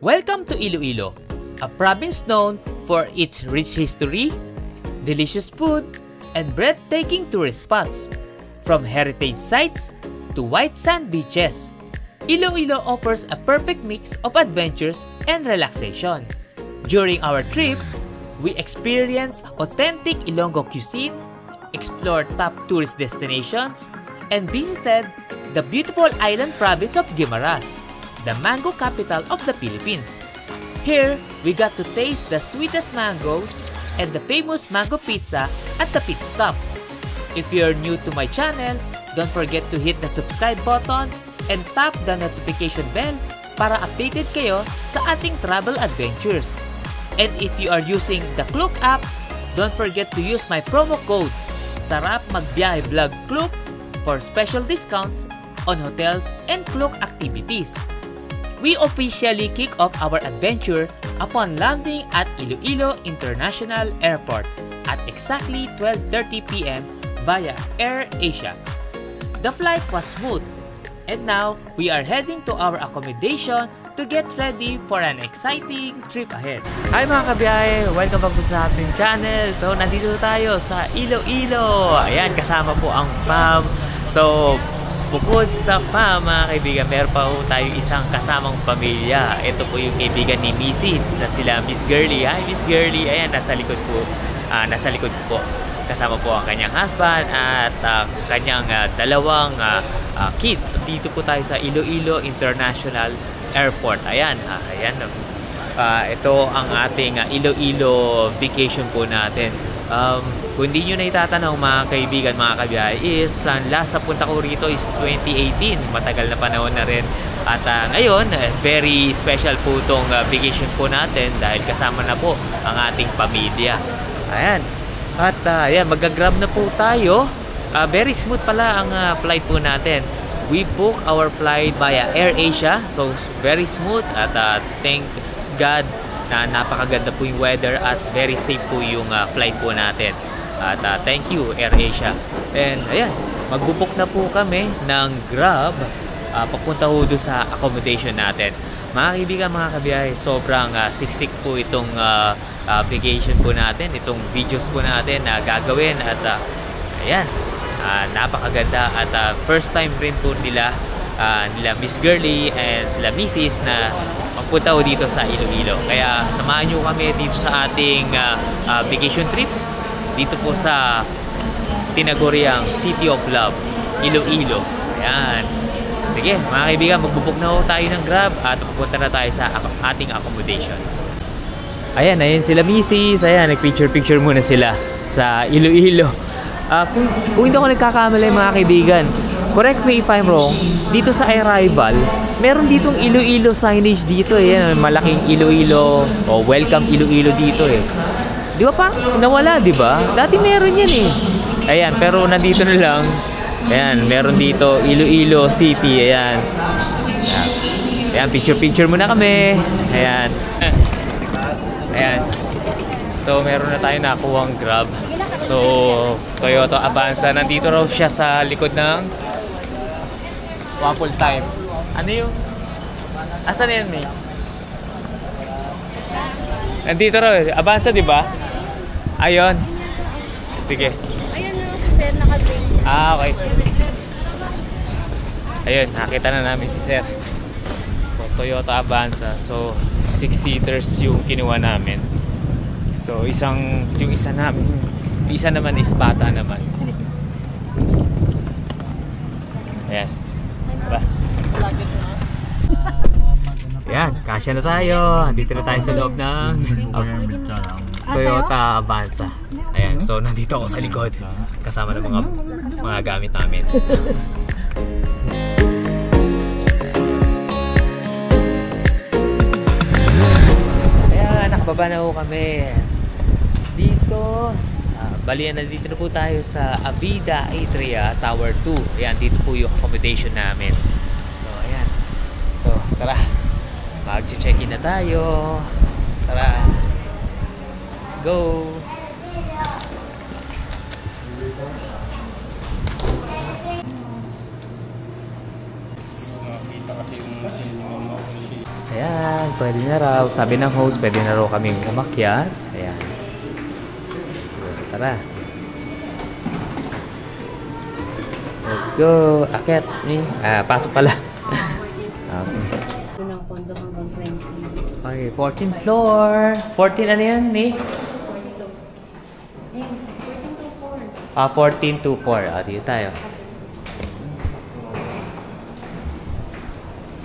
Welcome to Iloilo, a province known for its rich history, delicious food, and breathtaking tourist spots. From heritage sites to white sand beaches, Iloilo offers a perfect mix of adventures and relaxation. During our trip, we experienced authentic Ilonggo cuisine, explored top tourist destinations, and visited the beautiful island province of Guimaras, the mango capital of the Philippines. Here, we got to taste the sweetest mangoes and the famous mango pizza at the pit stop. If you're new to my channel, don't forget to hit the subscribe button and tap the notification bell para updated kayo sa ating travel adventures. And if you are using the Klook app, don't forget to use my promo code Sarap Magbiyahe Vlog Klook for special discounts on hotels and Klook activities. We officially kick off our adventure upon landing at Iloilo International Airport at exactly 12:30 p.m. via AirAsia. The flight was smooth, and now we are heading to our accommodation to get ready for an exciting trip ahead. Hi mga kabiyahe! Welcome back po sa ating channel. So, nandito tayo sa Iloilo. Ayan, kasama po ang fam. So, bukod sa fam, mga kaibigan, meron pa po tayo isang kasamang pamilya. Ito po yung kaibigan ni Mrs. na sila Miss Girly. Hi Miss Girly! Ayan, nasa likod po. Po. Kasama po ang kanyang husband at kanyang dalawang kids. Dito po tayo sa Iloilo International Airport. Ayan, ito ang ating Iloilo vacation po natin. Kung hindi nyo na itatanong mga kaibigan, mga kabiyahe, is last na punta ko rito is 2018. Matagal na panahon na rin. At ngayon, very special po itong vacation po natin dahil kasama na po ang ating pamilya. Ayan. At ayan, mag-grab na po tayo. Very smooth pala ang flight po natin. We book our flight via AirAsia, so very smooth at thank God na napakaganda po yung weather at very safe po yung flight po natin. At thank you AirAsia. And ayan, magbubook na po kami ng Grab papunta po doon sa accommodation natin. Mga kaibigan, mga kabiyahe, sobrang siksik po itong vacation po natin, itong videos po natin na gagawin at ayan. Napakaganda at first time rin po nila Miss Girly and sila Mrs. na magpunta po dito sa Iloilo. Kaya samahan nyo kami dito sa ating vacation trip dito po sa tinaguriang City of Love, Iloilo. Ayan. Sige mga kaibigan, magbubook na po tayo ng Grab at pupunta na tayo sa ating accommodation. Ayan sila Mrs. Ayan, nag-picture muna sila sa Iloilo. Kung hindi ako nagkakamali mga kaibigan, correct me if I'm wrong, dito sa arrival, meron ditong Iloilo signage dito eh. Malaking Iloilo o welcome Iloilo dito eh. Di ba parang nawala, di ba? Dati meron yan eh. Ayan, pero nandito na lang. Ayan, meron dito Iloilo City. Ayan. Ayan, picture muna kami. Ayan. Ayan. So, meron na tayo nakuhang Grab. So, Toyota Avanza. Nandito raw siya sa likod ng Waffle Time. Ano yung? Asan yan, May? Nandito raw. Avanza, di ba? Ayun. Sige. Ayun na, si Sir naka-green. Okay. Ayun, nakita na namin si Sir. So, Toyota Avanza. So, 6-seaters yung kinuha namin. So, yung isa naman is bata naman. Ayan. Diba? Ayan, kasya na tayo. Nandito na tayo sa loob ng Toyota Avanza. Ayan, so nandito ako sa likod. Kasama ng mga gamit namin. Ayan, nakababa na ako kami. Dito balian na dito na po tayo sa Avida Atria Tower 2. Ayan, dito po yung accommodation namin. So, ayan. So, tara. Mag-check-in na tayo. Tara. Let's go. Nakita kasi yung Ayan, pwede na raw. Sabi ng host, pwede na raw kaming umakyat. Ayan. Tara. Let's go. Akyat. Pasok pala. Okay. Unang kondo hanggang 20. Okay, 14th floor. 14 ano yan, May? 14 to 4. Dito tayo.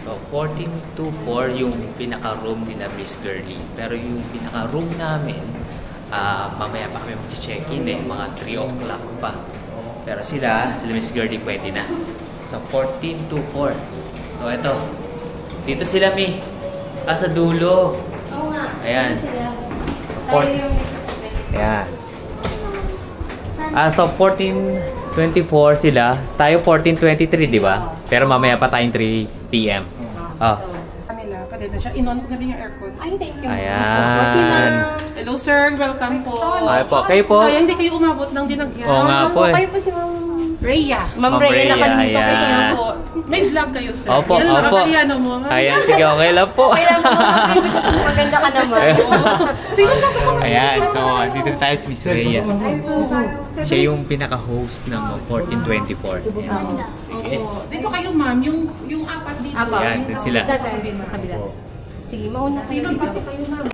So, 14 to 4 yung pinaka-room ni na Miss Girly. Pero yung pinaka-room namin, mamaya pa kami mag-check-in mga 3 o'clock pa. Pero sila Miss Girly pwede na. So, 14 to 4. So, eto. Dito sila, Mi. Sa dulo. Oo nga. Ayan. Sila. Four- Tayo yung dito sa bed. Ayan. So, 14:24 sila. Tayo 14:23, di ba? Pero mamaya pa tayong 3 p.m. Oh. Kanila, pwede na siya. In-on ko na rin yung aircon. Ay, thank you. Ayan. Si Ma'am. Hello sir, welcome po. Ay po, kayo po. Sayang hindi kayo umabot ng dinagyan. Oo nga po eh. Kayo po si Ma'am. Rhea. Ma'am Ma'am Rhea, Rhea, nakalimutan ko ayan. siya Po, may vlog kayo sir. Opo, Yan ang opo. nakakariyan mo. Ayan, sige, okay lang po. Kailan po, maganda ka naman. Sino pa sa mga Ayan, so dito tayo si Miss Rhea. Siya yung pinaka-host ng 1424. Ayan. Sige. Opo. Dito kayo ma'am, yung apat dito. Ayan, dito sila. Sa kabila. Sige, mauna kayo Sino dito. pasok kayo ma'am?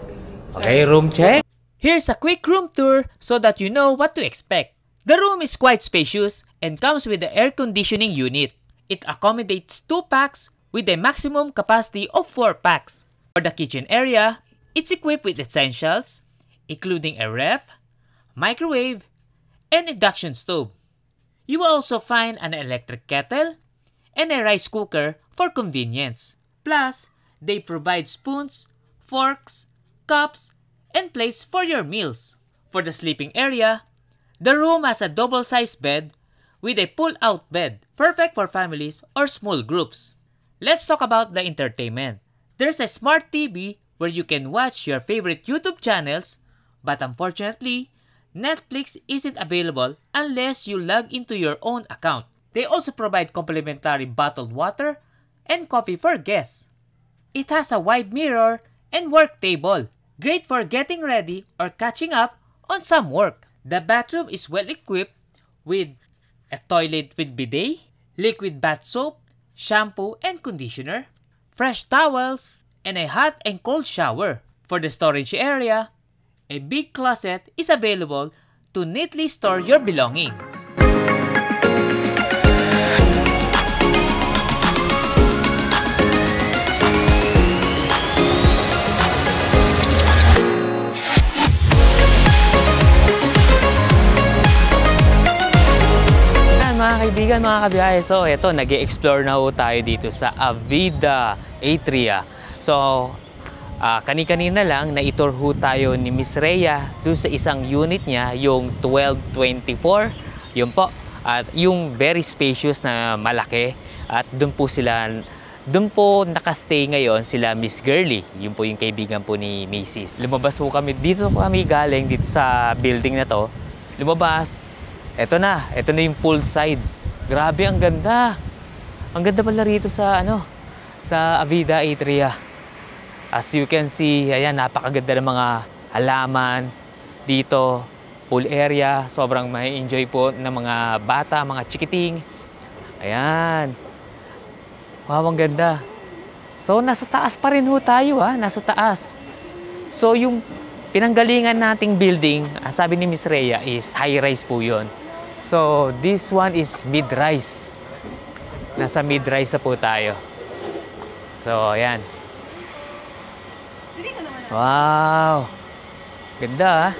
Okay, room check. Here's a quick room tour so that you know what to expect. The room is quite spacious and comes with the air conditioning unit. It accommodates 2 packs with a maximum capacity of 4 packs. For the kitchen area, it's equipped with essentials, including a ref, microwave, and induction stove. You will also find an electric kettle and a rice cooker for convenience. Plus, they provide spoons, forks, cups, and plates for your meals. For the sleeping area, the room has a double-sized bed with a pull-out bed, perfect for families or small groups. Let's talk about the entertainment. There's a smart TV where you can watch your favorite YouTube channels, but unfortunately, Netflix isn't available unless you log into your own account. They also provide complimentary bottled water and coffee for guests. It has a wide mirror and work table, great for getting ready or catching up on some work. The bathroom is well equipped with a toilet with bidet, liquid bath soap, shampoo and conditioner, fresh towels, and a hot and cold shower. For the storage area, a big closet is available to neatly store your belongings. Mga kaibigan, mga kabiyahe, so eto, nag-e-explore na ho tayo dito sa Avida Atria. So, kani-kanina lang, na-tour ho tayo ni Miss Rhea doon sa isang unit niya, yung 1224, yun po. At yung very spacious na malaki, at doon po nakastay ngayon sila Miss Girly, yun po yung kaibigan po ni Macy's. Lumabas po kami, dito kami galing, dito sa building na to, lumabas. Ito na yung poolside. Grabe, ang ganda. Ang ganda pala rito sa sa Avida Atria. As you can see, ayan, napakaganda ng mga halaman dito. Pool area, sobrang may enjoy po ng mga bata, mga chikiting. Ayan. Wow, ang ganda. So, nasa taas pa rin ho tayo, nasa taas. So, yung pinanggalingan nating building, sabi ni Miss Rhea, is high-rise po yun. So, this one is mid-rise. Nasa mid-rise na po tayo. So, ayan. Wow! Ganda,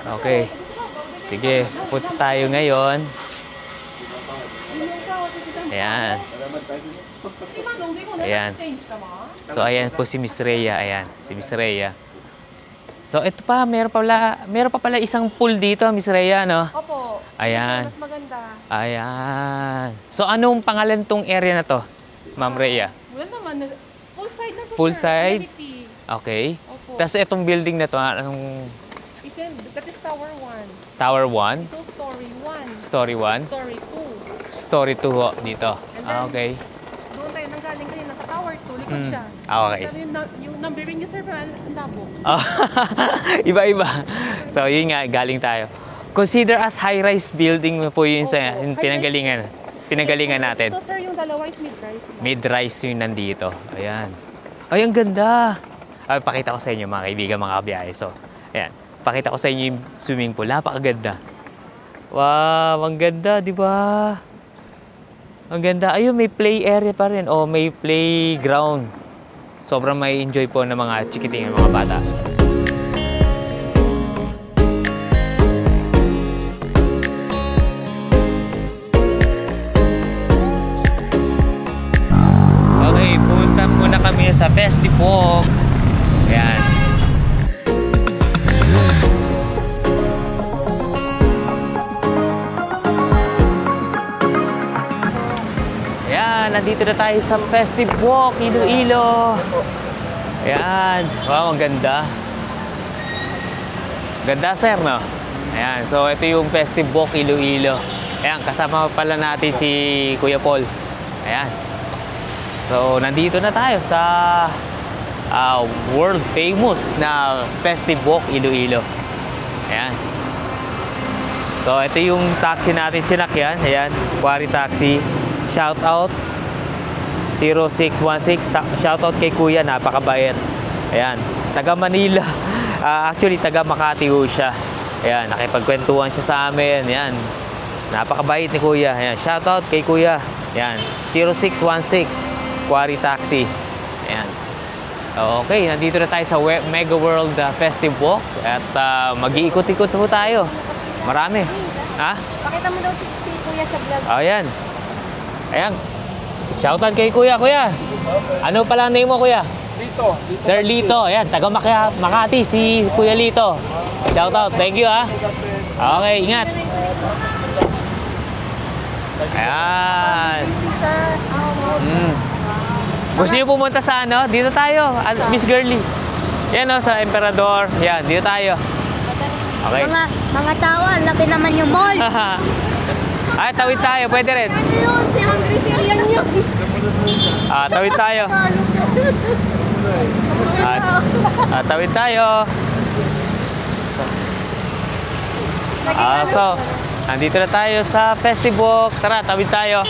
Okay. Sige, punta tayo ngayon. Ayan. Ayan. So, ayan po si Miss Rhea. Ayan, si Miss Rhea. So, ito pa, meron pa pala isang pool dito, Miss Rhea, no? Opo. Ayan. Mas maganda. Ayan. So, anong pangalan tong area na to, Ma'am Rhea? Wala naman. Full side na po, Full sir. side? Amenity. Okay. Opo. Tapos itong building na to, anong That is Tower 1. Tower 1? Ito, Story 1. Story 1? Story 2. Story 2 ho, dito. And then, Okay. Doon tayo nanggaling kanina sa Tower 2. Bukod siya. Okay. Sabi yung numbering niya, sir, ang labo. Oh, iba-iba. So, yun nga, galing tayo. Consider as high-rise building po yun sa yung pinanggalingan natin. Ito, sir, yung dalawa is mid-rise. Mid-rise yung nandito. Ayan. Ay, ang ganda. Ay, pakita ko sa inyo mga kaibigan, mga kabiyahe. So, ayan. Pakita ko sa inyo yung swimming pool. Napakaganda. Wow, ang ganda, di ba? Ang ganda. Ayun, may play area pa rin. O, may playground. Sobrang may enjoy po ng mga chikiting, ng mga bata. Okay, pumunta muna kami sa Festipok. Ayan. Ayan, nandito na tayo sa Festipok, Iloilo. Ayan. Wow, ang ganda. Ganda, sir, no? Ayan, so ito yung Festipok, Iloilo. Ayan, kasama pala natin si Kuya Paul. Ayan. So, nandito na tayo sa world famous na Festipok, Iloilo. Ayan. So, ito yung taxi natin sinakyan. Ayan, Quarry Taxi. Shout out 0616. Shout out kay Kuya, napakabait. Ayan, taga Manila. Actually, taga Makati ho siya. Ayan, nakipagkwentuhan siya sa amin. Ayan, napakabait ni Kuya. Ayan, shout out kay Kuya. Ayan, 0616. Quarry Taxi. Ayan. Okay, nandito na tayo sa Mega World Festipok at mag-iikot-ikot po tayo. Marami. Ha? Pakita mo daw si Kuya sa vlog. Ayan. Ayan. Shoutout kay Kuya. Kuya, ano pala ang name mo, Kuya? Lito. Sir Lito. Ayan, taga Makati, si Kuya Lito. Shoutout. Thank you, ha. Okay, ingat. Ayan. Gusto niyo pumunta sa ano? Dito tayo, Miss Girly. Yan o, sa Emperador. Yan, dito tayo. Okay. Mga tao, laki naman yung mall. Ay, tawid tayo. Pwede rin. Ano yun? Si Hungry Sirian yun. Tawid tayo. Tawid tayo. So, nandito na tayo sa Festipok. Tara, tawid tayo.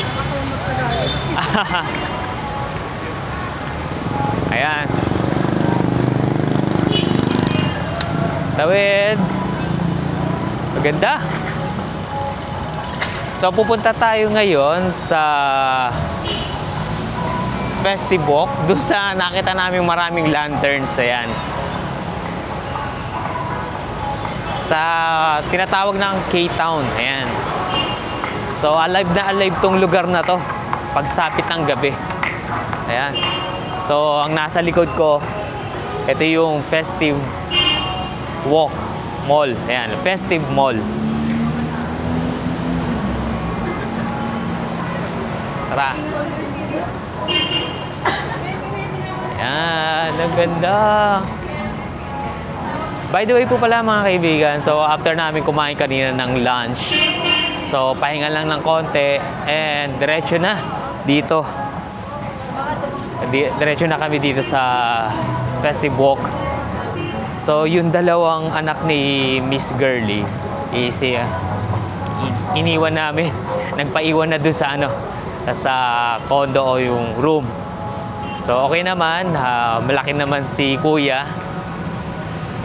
Ayan. Tawid. Maganda. So, pupunta tayo ngayon sa Festipok. Doon sa nakita namin maraming lanterns. Ayan. Sa tinatawag ng K-Town. Ayan. So, alive na alive tong lugar na to. Pagsapit ng gabi. Ayan. So, ang nasa likod ko, ito yung Festive Walk Mall. Ayan, Festive Mall. Tara. Ayan, ang ganda. By the way po pala mga kaibigan, so after namin kumain kanina ng lunch, so pahinga lang ng konti and diretso na dito. Diretso na kami dito sa Festive Walk. So, yung dalawang anak ni Miss Girly is iniwan namin. Nagpaiwan na dun sa sa condo o yung room. So, okay naman. Malaki naman si Kuya.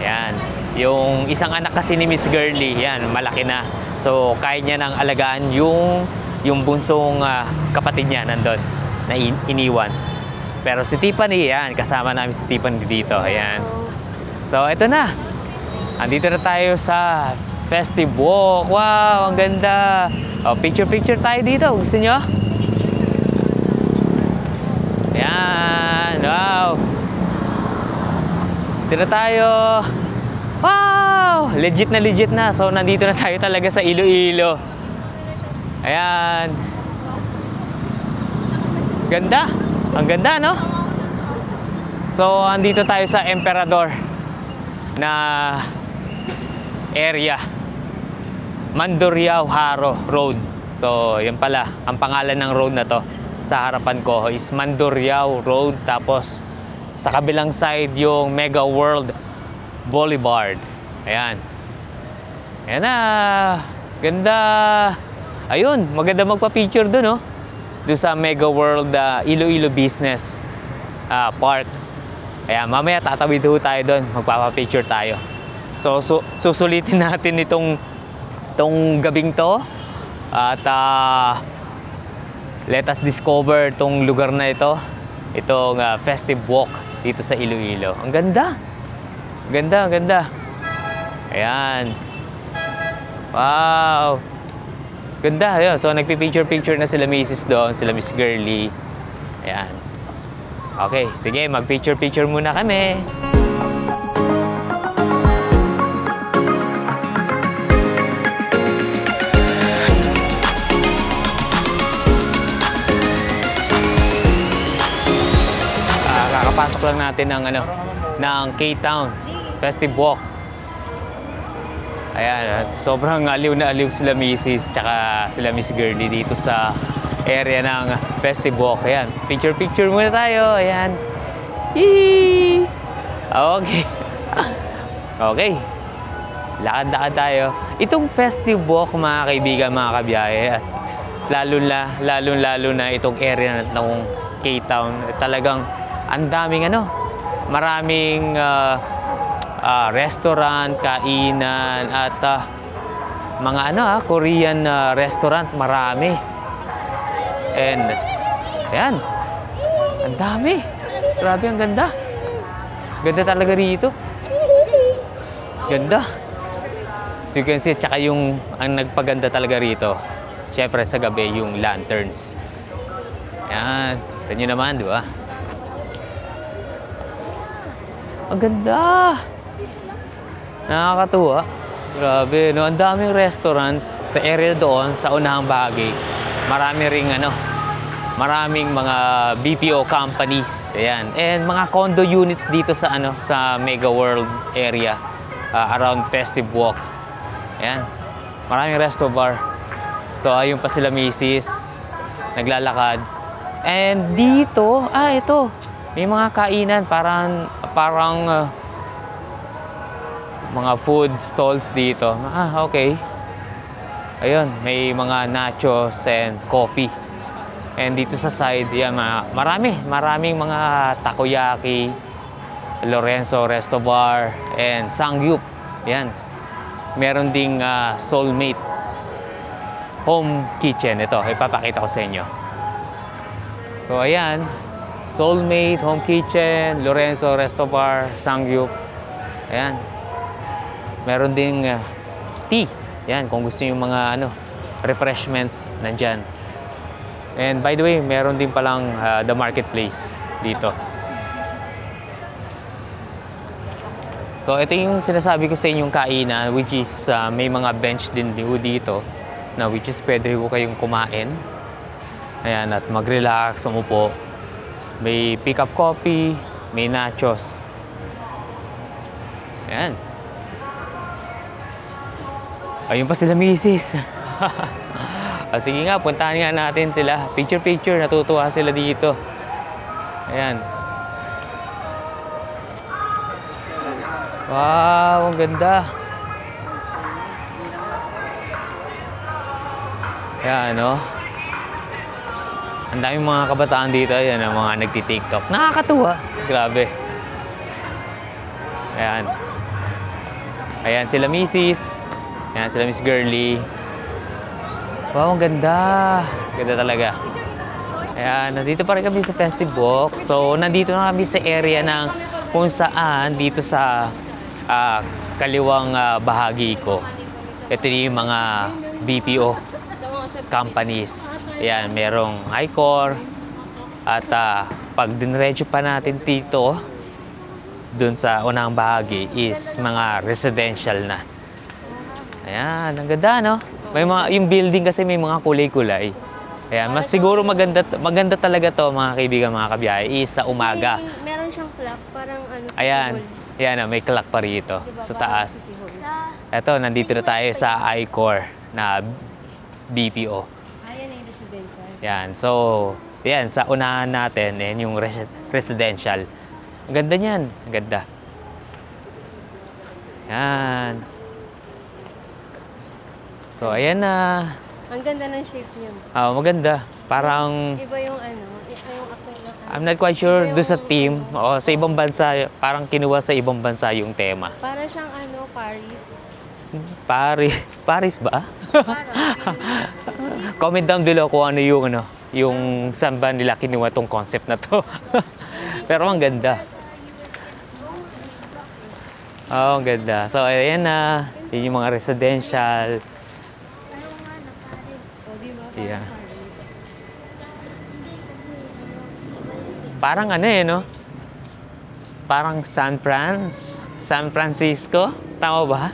Yan. Yung isang anak kasi ni Miss Girly, yan, malaki na. So, kaya niya nang alagaan yung bunsong kapatid niya nandun na iniwan. Pero si Tiffany, yan, kasama namin si Tiffany dito. Ayan. So, ito na. Andito na tayo sa Festive Walk. Wow, ang ganda. Picture-picture tayo dito. Gusto nyo? Ayan. Wow. Dito na tayo. Wow! Legit na. So, nandito na tayo talaga sa Iloilo. Ayan. Ganda. Ang ganda, no? So, andito tayo sa Emperador na area. Mandurriao-Haro Road. So, yan pala ang pangalan ng road na to. sa harapan ko is Mandurriao Road. Tapos sa kabilang side yung Mega World Boulevard. Ayan. Ayan na. Ganda. Ayun, maganda magpa-picture dun, oh. Doon sa Mega World Iloilo Business Park. Ayan, mamaya tatawid ho tayo doon. Magpapa-picture tayo. So, susulitin natin itong gabing to. At let us discover itong lugar na ito. Itong festive walk dito sa Iloilo. Ang ganda. Ganda, ganda. Ayan. Wow. Ganda. Ayan. So, nagpipicture-picture na sila Mrs. doon, sila Miss Girly. Ayan. Okay, sige. Mag-picture-picture muna kami. Kakapasok lang natin ng K-Town Festive Walk. Ayan, sobrang aliw na aliw sila Mrs. tsaka sila Miss Girly dito sa area ng Festive Walk. Ayan, picture-picture muna tayo. Ayan. Yee! Okay. Okay. Lakad-lakad tayo. Itong Festive Walk, mga kaibigan, mga kabiyahe, lalo na itong area ng K-Town, talagang ang daming maraming restaurant, kainan at mga Korean restaurant, marami. And ayan, ang dami. Grabe, ang ganda. Ganda talaga rito. Ganda. So you can see, tsaka ang nagpaganda talaga rito, syempre sa gabi, yung lanterns. Ayan, ito nyo naman, di ba? Ang ganda! Nakakatuwa. Grabe, no? Ang daming restaurants sa area doon, sa unahang bahagi. Marami ring maraming mga BPO companies. Ayan. And mga condo units dito sa sa Mega World area, around Festive Walk. Ayan. Maraming resto bar. So ayun pa sila Mrs. naglalakad. And dito, ito. May mga kainan, parang mga food stalls dito. Okay. Ayun, may mga nachos and coffee. And dito sa side, yan, maraming mga takoyaki, Lorenzo Resto Bar, and Sangyup. Yan. Meron ding Soulmate Home Kitchen. Ito, ipapakita ko sa inyo. So, ayan. Soulmate, Home Kitchen, Lorenzo Resto Bar, Sangyup. Ayan. Meron ding tea. Ayan, kung gusto yung mga refreshments, nandyan. And by the way, meron din palang the marketplace dito. So ito yung sinasabi ko sa inyong kainan, which is may mga bench din dito na which is pwede ko kayong kumain. Ayan, at mag-relax, umupo. May pick-up coffee, may nachos. Ayan. Ayun pa sila Mrs. Sige nga, puntahan nga natin sila. Picture-picture, natutuwa sila dito. Ayan. Wow, ang ganda. Ayan, ang daming mga kabataan dito. Ayan, ang mga nagti-TikTok. Nakakatuwa. Grabe. Ayan. Ayan sila Mrs. Ayan sila Miss Girly. Wow, ang ganda. Ganda talaga. Ayan, nandito pa rin kami sa Festive Walk. So, nandito na kami sa area ng kung saan dito sa kaliwang bahagi ko. Ito yung mga BPO companies. Ayan, merong Icor. At pag dinredyo pa natin dito, dun sa unang bahagi is mga residential na. Ayan, ang ganda, no? May yung building kasi may mga kulay-kulay. Ayan, mas siguro maganda talaga to, mga kaibigan, mga kabiyahe, is sa umaga. Meron siyang clock, parang Ayan, ayan, may clock pa rito sa taas. Ito, nandito na tayo sa Icor na BPO. Ayan yung residential. Yan, so Yan, sa unahan natin, yan yung residential. Ang ganda niyan. Ang ganda. Yan. So, ayan na. Ang ganda ng shape niya. Maganda. Parang, Iba yung ano, yung ako na. I'm not quite sure doon sa team. O, sa ibang bansa, parang kinuha sa ibang bansa yung tema. Para siyang ano, Paris. Paris ba? Parang. Comment down below kung ano yung saan ba nila kinuha tong concept na to. Pero ang ganda. Ang ganda. So, ayan na. Yun yung mga residential. Yeah. Parang ano no? Parang San Francisco? Tama ba?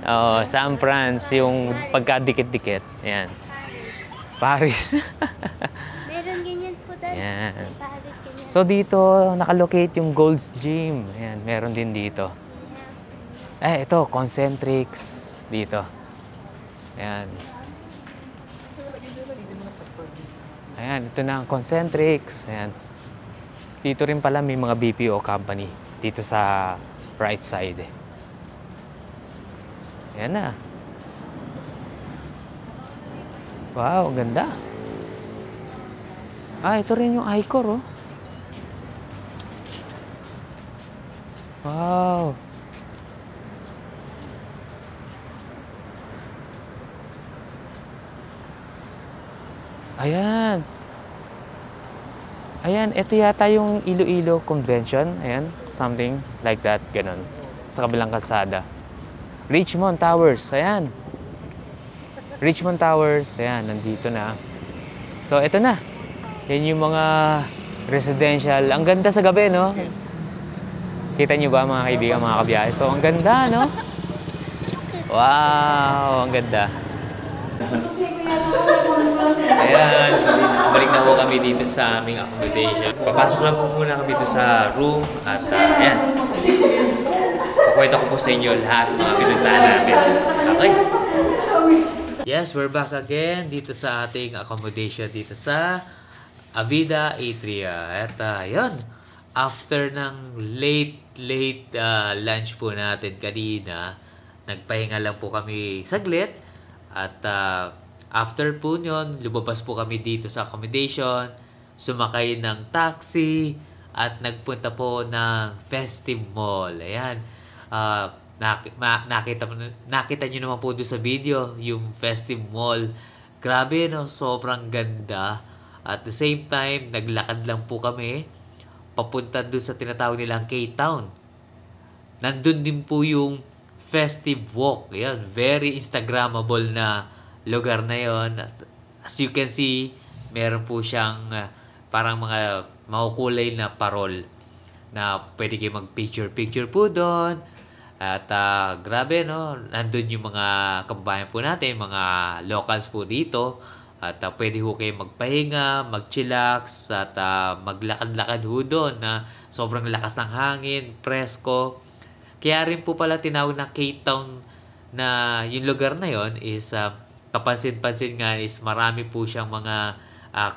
Oo, San Francisco, yung pagkadikit-dikit. Yan. Paris. Meron ganyan po tayo. Yan. Paris, ganyan. So dito, nakalocate yung Gold's Gym. Ayan, meron din dito. Ito, Concentrix dito. Ayan. Ayan, ito na ang Concentrix. Ayan. Dito rin pala may mga BPO company. Dito sa right side. Ayan na. Wow, ganda. Ito rin yung Icor, oh. Wow. Ayan. Ayan, ito yata yung Iloilo Convention. Ayan, something like that, ganun. Sa kabilang kalsada. Richmond Towers, ayan. Richmond Towers, ayan, nandito na. So, ito na. Yan yung mga residential. Ang ganda sa gabi, no? Kita nyo ba, mga kaibigan, mga kabiyahe? So, ang ganda, no? Wow, ang ganda. Ayan, balik na po kami dito sa aming accommodation. Papasok lang po muna kami dito sa room at ayan. Kukwento ko po sa inyo lahat mga pinuntahan namin. Okay? Yes, we're back again dito sa ating accommodation dito sa Avida Atria. At yun, after ng late lunch po natin kanina, nagpahinga lang po kami saglit. At after po nyon, lumabas po kami dito sa accommodation, sumakay ng taxi, at nagpunta po ng Festive Mall. Ayan. Nakita nyo naman po doon sa video, yung Festive Mall. Grabe, no? Sobrang ganda. At the same time, naglakad lang po kami papunta doon sa tinatawag nilang K-Town. Nandun din po yung Festive Walk. Ayan, very Instagrammable na lugar na yon. As you can see, meron po siyang parang mga makukulay na parol na pwede kayo mag-picture po doon. At grabe, no? Nandun yung mga kababayan po natin, mga locals po dito. At pwede ho kayo magpahinga, mag-chillax, at maglakad-lakad ho doon na sobrang lakas ng hangin, presko. Kaya rin po pala tinawag na K-Town na yung lugar na yon is kapansin-pansin nga is marami po siyang mga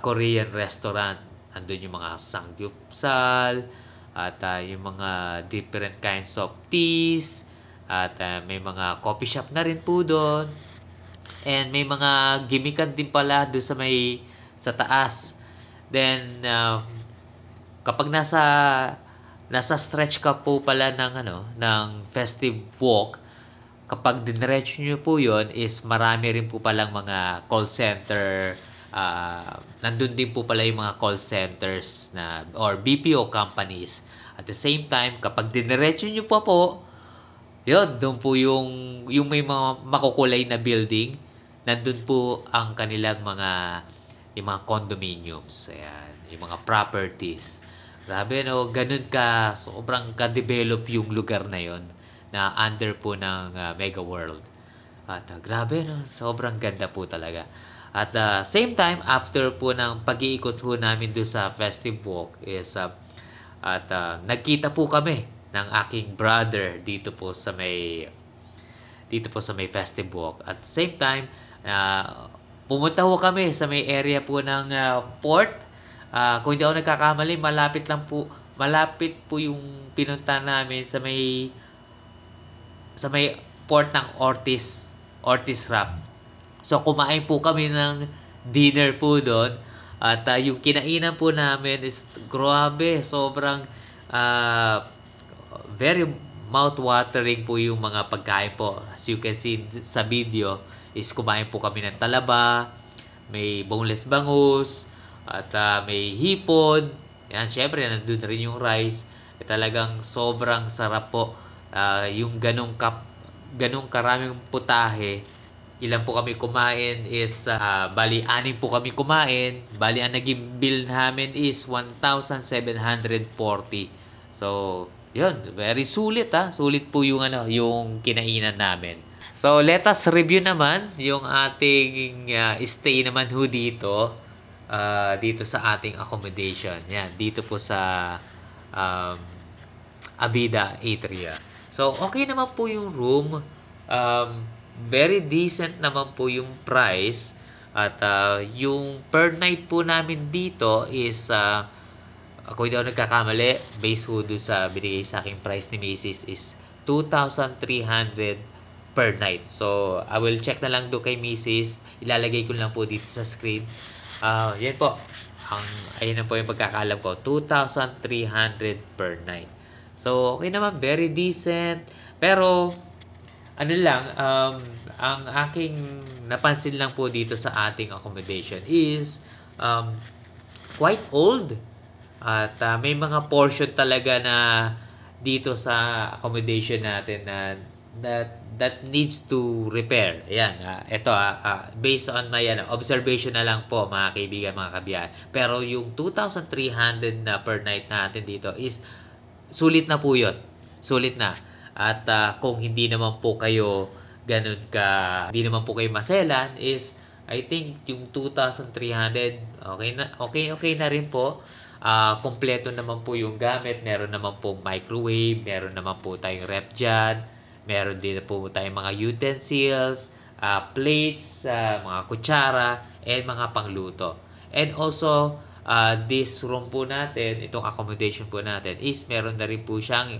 Korean restaurant. Andun yung mga samgyeopsal at yung mga different kinds of teas at may mga coffee shop na rin po doon. And may mga gimmickan din pala doon sa taas. Then kapag nasa stretch ka po pala ng Festive Walk, kapag diniretso nyo po yon is marami rin po palang mga call center. Nandun din po pala yung mga call centers or BPO companies. At the same time, kapag diniretso nyo po, yun, doon po yung may mga makukulay na building. Nandun po ang kanilang yung mga condominiums. Ayan, yung mga properties. Grabe, no? Ganun sobrang ka-develop yung lugar na yon na under po ng Mega World. At grabe, no? Sobrang ganda po talaga. At same time, after po ng pag-iikot po namin doon sa Festive Walk is nagkita po kami ng aking brother dito po sa may Festive Walk. At same time, pumunta po kami sa may area po ng port Kung hindi ako nagkakamali, malapit po yung pinunta namin sa may port ng Ortiz Raft. So kumain po kami ng dinner po doon at yung kinainan po namin is grabe, sobrang very mouth-watering po yung mga pagkain po. As you can see sa video is kumain po kami ng talaba, may boneless bangus, at may hipon. Yan, syempre nandun na rin yung rice. Talagang sobrang sarap po. Yung ganong karaming putahe. Ilan po kami kumain is bali 6 po kami kumain. Bali ang naging bill namin is 1,740. So, yun, very sulit Sulit po yung yung kinainan namin. So, let us review naman yung ating stay naman dito sa ating accommodation. Yan, dito po sa Avida Atria. So, okay naman po yung room. Very decent naman po yung price. At yung per night po namin dito is, ako hindi ako nagkakamali, base ho doon sa binigay sa aking price ni Mrs. is 2,300 per night. So, I will check na lang doon kay Mrs. Ilalagay ko lang po dito sa screen. Yan po. Ayun na po yung pagkakaalam ko. 2,300 per night. So, okay naman. Very decent. Pero, ang aking napansin lang po dito sa ating accommodation is quite old. At may mga portion talaga na dito sa accommodation natin na that needs to repair. Ayan, ito based on my observation na lang po mga kaibigan, mga kabiyahe. Pero yung 2,300 na per night natin dito is sulit na po yun. Sulit na. At kung hindi naman po kayo hindi naman po kayo maselan is I think yung 2,300 okay na rin po. Kompleto naman po yung gamit. Meron naman po microwave, meron naman po tayong rep dyan. Meron din po tayong mga utensils, plates, mga kutsara, and mga pangluto. And also, this room po natin, itong accommodation po natin, is meron na rin po siyang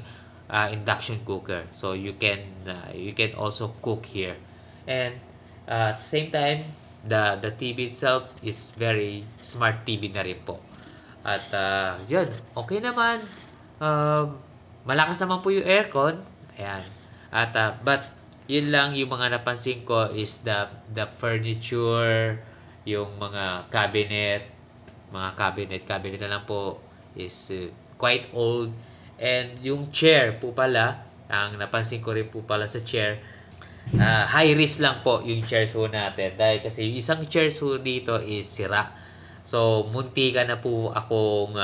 induction cooker. So, you can also cook here. And at the same time, the TV itself is very smart TV na rin po. At yun, okay naman. Malakas naman po yung aircon. Ayan. At but yun lang yung mga napansin ko is the furniture, yung mga cabinet na lang po is quite old. And yung chair po pala, ang napansin ko rin po pala sa chair, high risk lang po yung chairs ho natin dahil kasi yung isang chairs ho dito is sira. So muntikan na po akong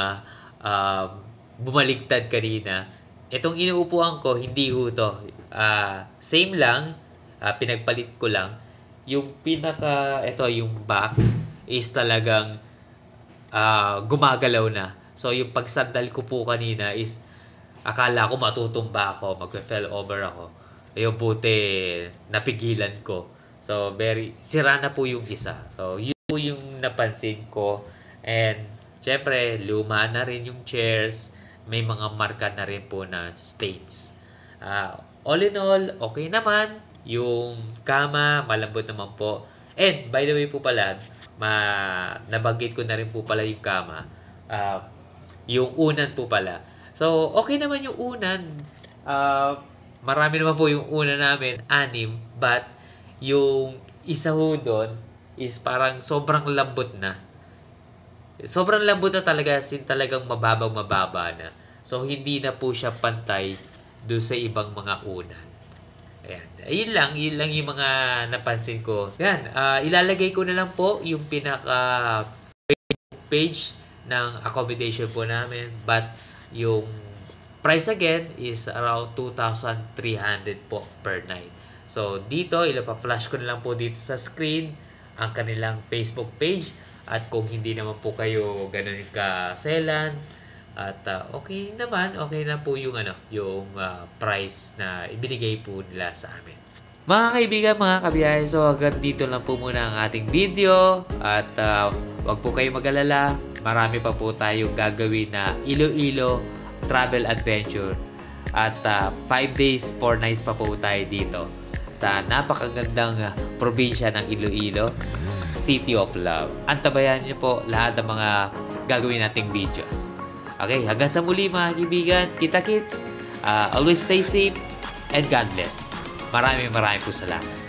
bumaligtad kanina. Itong inuupuan ko, hindi ho to. Same lang, pinagpalit ko lang. Yung yung back is talagang gumagalaw na. So, yung pagsandal ko po kanina is akala ko matutumba ako, mag-fell over ako. Yung buti, napigilan ko. So, sira na po yung isa. So, yun po yung napansin ko. And, syempre, luma na rin yung chairs. May mga marka na rin po na stains. All in all, okay naman. Yung kama, malambot naman po. And, by the way po pala, nabanggit ko na rin po pala yung kama. Yung unan po pala. So, okay naman yung unan. Marami naman po yung unan namin, 6. But, yung isa ho doon is parang sobrang lambot na. Sobrang lambot na talaga, talagang mababa na. So, hindi na po siya pantay doon sa ibang mga unan. Ayan. Yun lang yung mga napansin ko. Ayan, ilalagay ko na lang po yung pinaka page ng accommodation po namin. But, yung price again is around 2,300 po per night. So, dito, ilapa-flash ko na lang po dito sa screen ang kanilang Facebook page. At kung hindi naman po kayo ganun kaselan, at okay na po yung price na ibinigay po nila sa amin. Mga kaibigan, mga kabiyahe, so hanggang dito lang po muna ang ating video. At wag po kayo mag-alala, marami pa po tayong gagawin na Iloilo travel adventure. At 5 days, 4 nights pa po tayo dito sa napakagandang probinsya ng Iloilo, City of Love. Antabayan niyo po lahat ng mga gagawin nating videos. Okay, hanggang sa muli mga kaibigan, kita kits, always stay safe and God bless. Maraming po salamat.